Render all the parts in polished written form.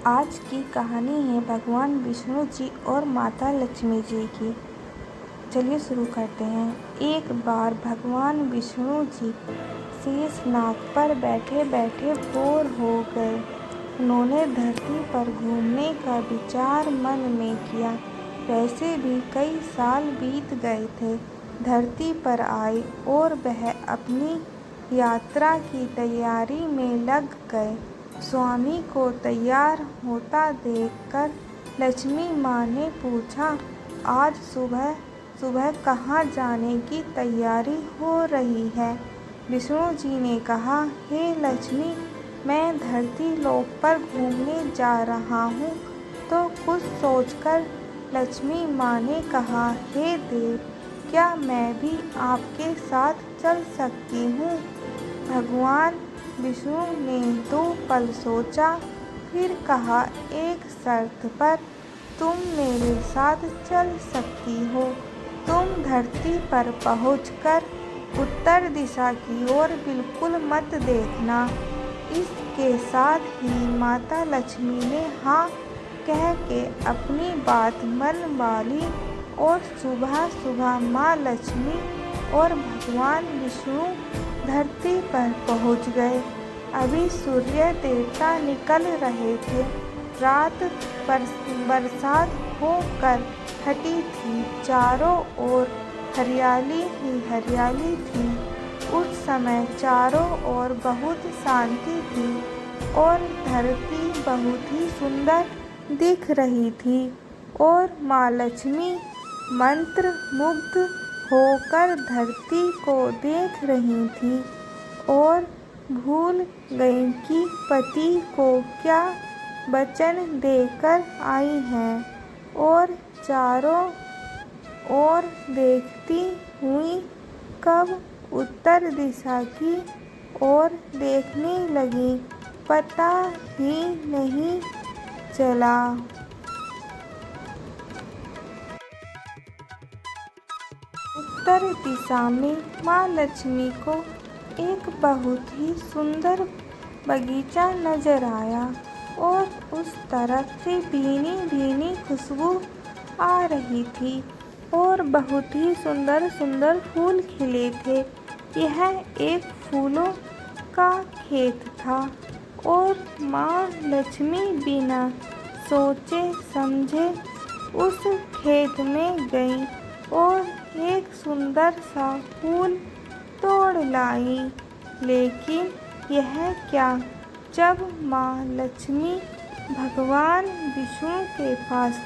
आज की कहानी है भगवान विष्णु जी और माता लक्ष्मी जी की। चलिए शुरू करते हैं। एक बार भगवान विष्णु जी शेषनाग पर बैठे बैठे बोर हो गए। उन्होंने धरती पर घूमने का विचार मन में किया। वैसे भी कई साल बीत गए थे धरती पर आए और वह अपनी यात्रा की तैयारी में लग गए। स्वामी को तैयार होता देखकर लक्ष्मी माँ ने पूछा, आज सुबह सुबह कहाँ जाने की तैयारी हो रही है? विष्णु जी ने कहा, हे लक्ष्मी, मैं धरती लोक पर घूमने जा रहा हूँ। तो कुछ सोचकर लक्ष्मी माँ ने कहा, हे देव, क्या मैं भी आपके साथ चल सकती हूँ? भगवान विष्णु ने 2 पल सोचा, फिर कहा, एक शर्त पर तुम मेरे साथ चल सकती हो। तुम धरती पर पहुंचकर उत्तर दिशा की ओर बिल्कुल मत देखना। इसके साथ ही माता लक्ष्मी ने हाँ कह के अपनी बात मनवा ली और सुबह सुबह माँ लक्ष्मी और भगवान विष्णु धरती पर पहुंच गए। अभी सूर्य देवता निकल रहे थे। रात बरसात होकर हटी थी। चारों ओर हरियाली ही हरियाली थी। उस समय चारों ओर बहुत शांति थी और धरती बहुत ही सुंदर दिख रही थी और माँ लक्ष्मी मंत्र मुग्ध होकर धरती को देख रही थी और भूल गई कि पति को क्या वचन देकर आई हैं और चारों ओर देखती हुई कब उत्तर दिशा की ओर देखने लगी, पता ही नहीं चला। उत्तर दिशा में माँ लक्ष्मी को एक बहुत ही सुंदर बगीचा नजर आया और उस तरफ से भीनी भीनी खुशबू आ रही थी और बहुत ही सुंदर सुंदर फूल खिले थे। यह एक फूलों का खेत था और माँ लक्ष्मी बिना सोचे समझे उस खेत में गई और एक सुंदर सा फूल तोड़ लाई। लेकिन यह क्या, जब माँ लक्ष्मी भगवान विष्णु के पास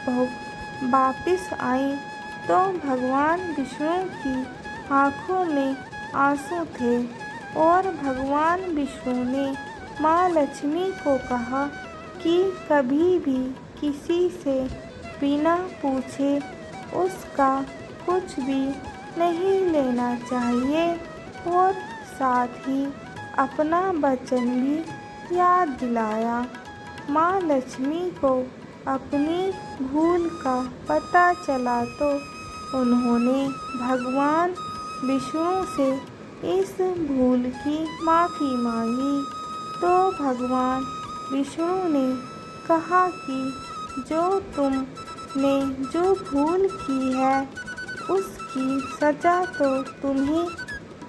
वापिस आई तो भगवान विष्णु की आँखों में आंसू थे और भगवान विष्णु ने माँ लक्ष्मी को कहा कि कभी भी किसी से बिना पूछे उसका कुछ भी नहीं लेना चाहिए और साथ ही अपना वचन भी याद दिलाया। माँ लक्ष्मी को अपनी भूल का पता चला तो उन्होंने भगवान विष्णु से इस भूल की माफ़ी मांगी। तो भगवान विष्णु ने कहा कि जो तुमने जो भूल की है उसकी सज़ा तो तुम्हें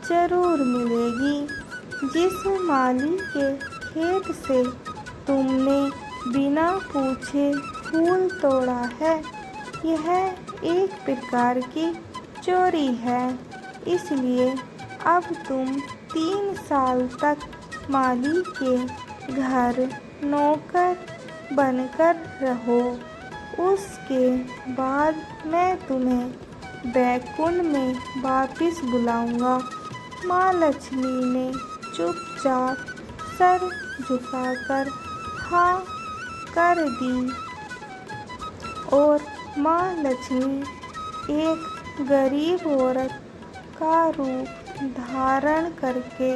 ज़रूर मिलेगी। जिस माली के खेत से तुमने बिना पूछे फूल तोड़ा है, यह एक प्रकार की चोरी है। इसलिए अब तुम 3 साल तक माली के घर नौकर बनकर रहो। उसके बाद मैं तुम्हें बैकुंठ में वापिस बुलाऊंगा। माँ लक्ष्मी ने चुपचाप सर झुकाकर हाँ कर दी और माँ लक्ष्मी एक गरीब औरत का रूप धारण करके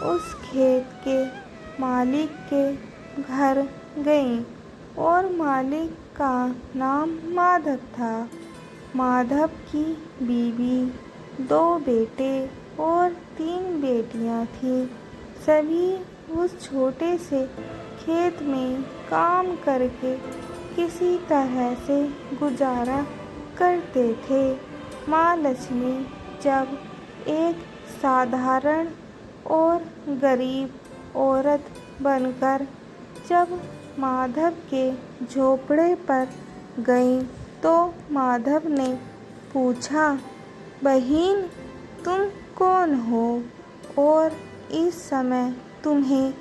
उस खेत के मालिक के घर गईं और मालिक का नाम माधव था। माधव की बीवी, 2 बेटे और 3 बेटियां थीं। सभी उस छोटे से खेत में काम करके किसी तरह से गुजारा करते थे। माँ लक्ष्मी जब एक साधारण और गरीब औरत बनकर जब माधव के झोपड़े पर गईं तो माधव ने पूछा, बहन तुम कौन हो और इस समय तुम्हें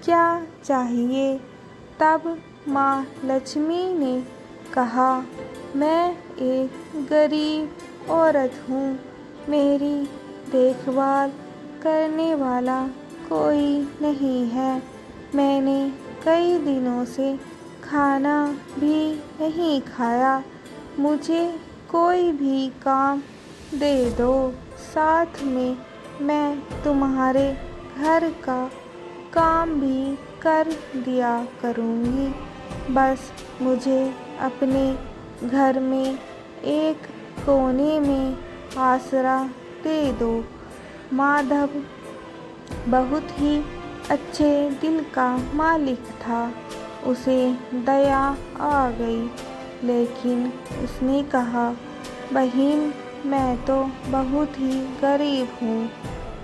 क्या चाहिए? तब माँ लक्ष्मी ने कहा, मैं एक गरीब औरत हूँ, मेरी देखभाल करने वाला कोई नहीं है। मैंने कई दिनों से खाना भी नहीं खाया। मुझे कोई भी काम दे दो, साथ में मैं तुम्हारे घर का काम भी कर दिया करूँगी। बस मुझे अपने घर में एक कोने में आसरा दे दो। माधव बहुत ही अच्छे दिल का मालिक था। उसे दया आ गई, लेकिन उसने कहा, बहन मैं तो बहुत ही गरीब हूँ।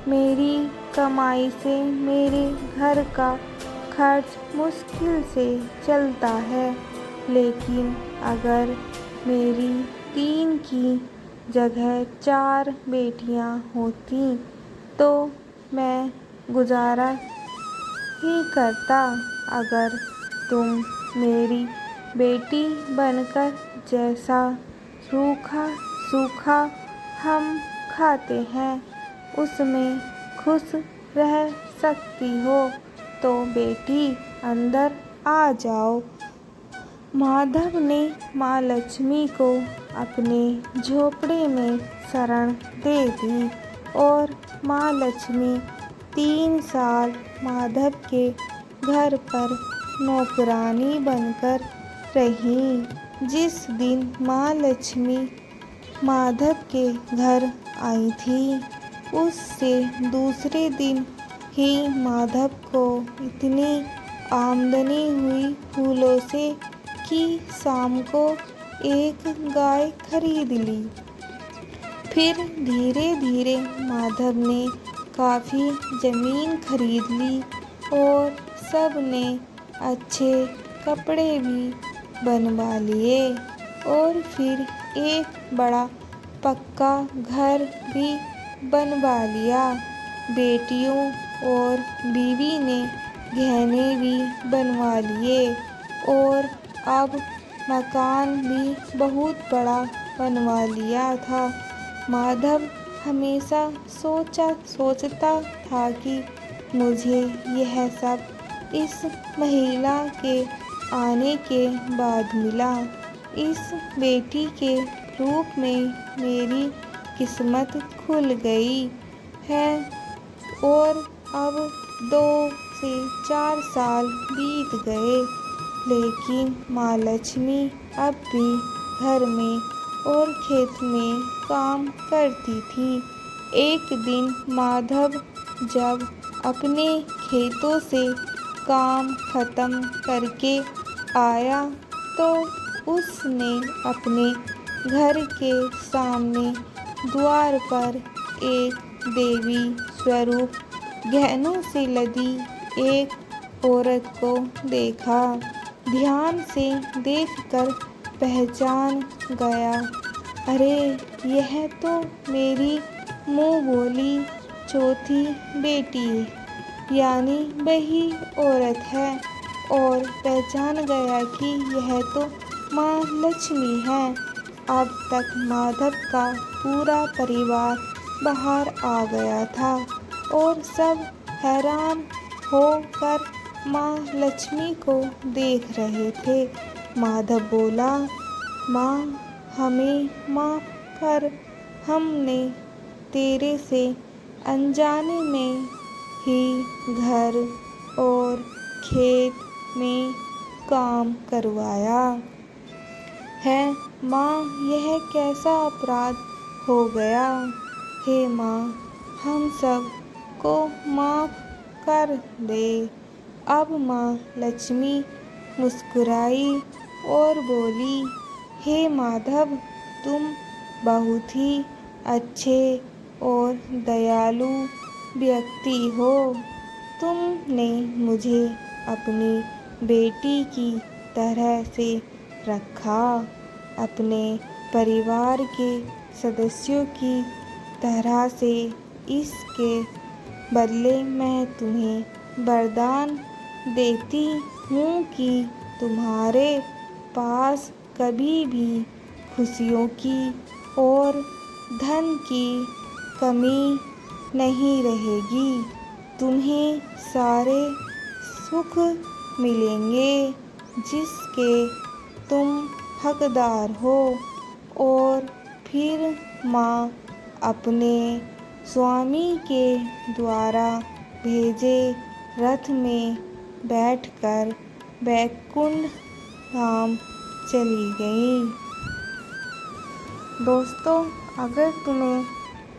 मेरी कमाई से मेरे घर का खर्च मुश्किल से चलता है, लेकिन अगर मेरी 3 की जगह 4 बेटियाँ होती तो मैं गुजारा ही करता। अगर तुम मेरी बेटी बनकर जैसा रूखा सूखा हम खाते हैं उसमें खुश रह सकती हो तो बेटी अंदर आ जाओ। माधव ने माँ लक्ष्मी को अपने झोपड़े में शरण दे दी और माँ लक्ष्मी 3 साल माधव के घर पर नौकरानी बनकर रहीं। जिस दिन माँ लक्ष्मी माधव के घर आई थी, उससे दूसरे दिन ही माधव को इतनी आमदनी हुई फूलों से कि शाम को एक गाय खरीद ली। फिर धीरे धीरे माधव ने काफ़ी ज़मीन खरीद ली और सब ने अच्छे कपड़े भी बनवा लिए और फिर एक बड़ा पक्का घर भी बनवा लिया। बेटियों और बीवी ने गहने भी बनवा लिए और अब मकान भी बहुत बड़ा बनवा लिया था। माधव हमेशा सोचता था कि मुझे यह सब इस महिला के आने के बाद मिला। इस बेटी के रूप में मेरी किस्मत खुल गई है और अब 2 से 4 साल बीत गए, लेकिन माँ लक्ष्मी अब भी घर में और खेत में काम करती थी। एक दिन माधव जब अपने खेतों से काम खत्म करके आया तो उसने अपने घर के सामने द्वार पर एक देवी स्वरूप गहनों से लदी एक औरत को देखा। ध्यान से देखकर पहचान गया, अरे यह तो मेरी मुँह बोली चौथी बेटी यानी वही औरत है और पहचान गया कि यह तो माँ लक्ष्मी है। अब तक माधव का पूरा परिवार बाहर आ गया था और सब हैरान होकर माँ लक्ष्मी को देख रहे थे। माधव बोला, माँ हमें माफ़ कर, हमने तेरे से अनजाने में ही घर और खेत में काम करवाया है। माँ यह कैसा अपराध हो गया? हे माँ हम सब को माफ़ कर दे। अब माँ लक्ष्मी मुस्कुराई और बोली, हे माधव, तुम बहुत ही अच्छे और दयालु व्यक्ति हो। तुमने मुझे अपनी बेटी की तरह से रखा, अपने परिवार के सदस्यों की तरह से। इसके बदले मैं तुम्हें वरदान देती हूँ कि तुम्हारे पास कभी भी खुशियों की और धन की कमी नहीं रहेगी। तुम्हें सारे सुख मिलेंगे जिसके तुम हकदार हो। और फिर माँ अपने स्वामी के द्वारा भेजे रथ में बैठकर बैकुंठ धाम चली गईं। दोस्तों, अगर तुम्हें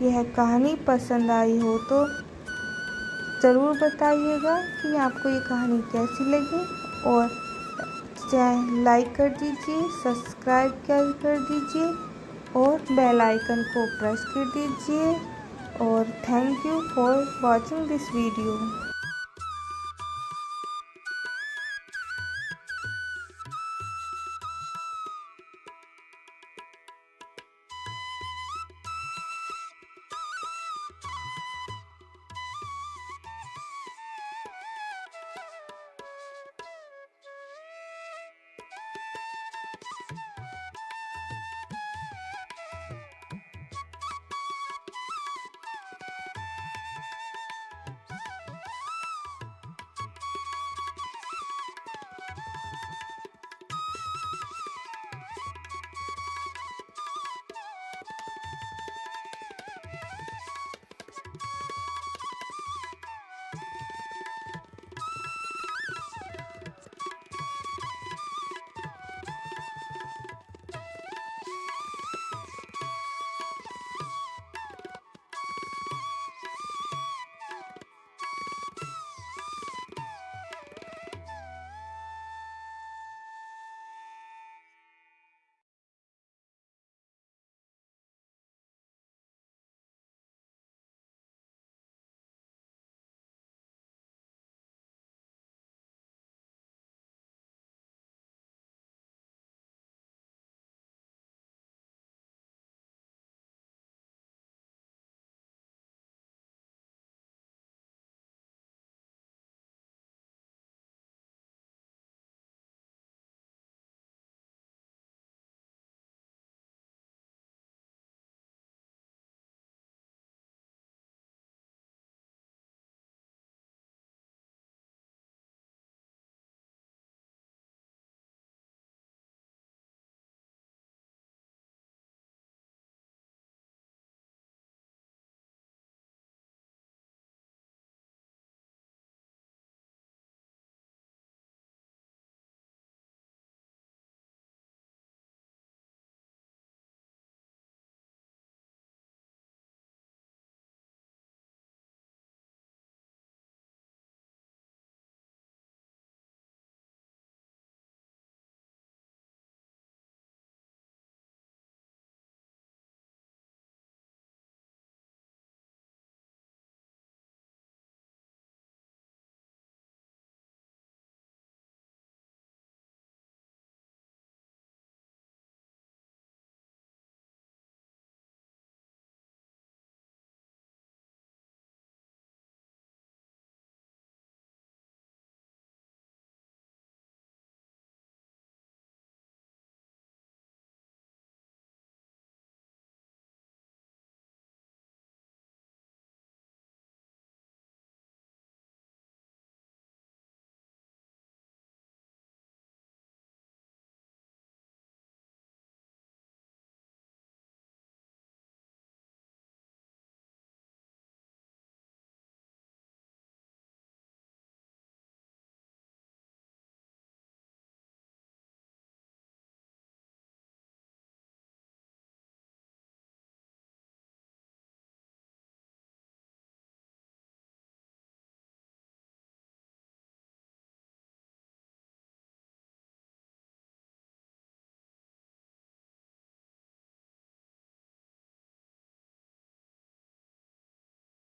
यह कहानी पसंद आई हो तो ज़रूर बताइएगा कि आपको ये कहानी कैसी लगी। और चैनल लाइक कर दीजिए, सब्सक्राइब कर दीजिए और बेल आइकन को प्रेस कर दीजिए। और thank you for watching this video.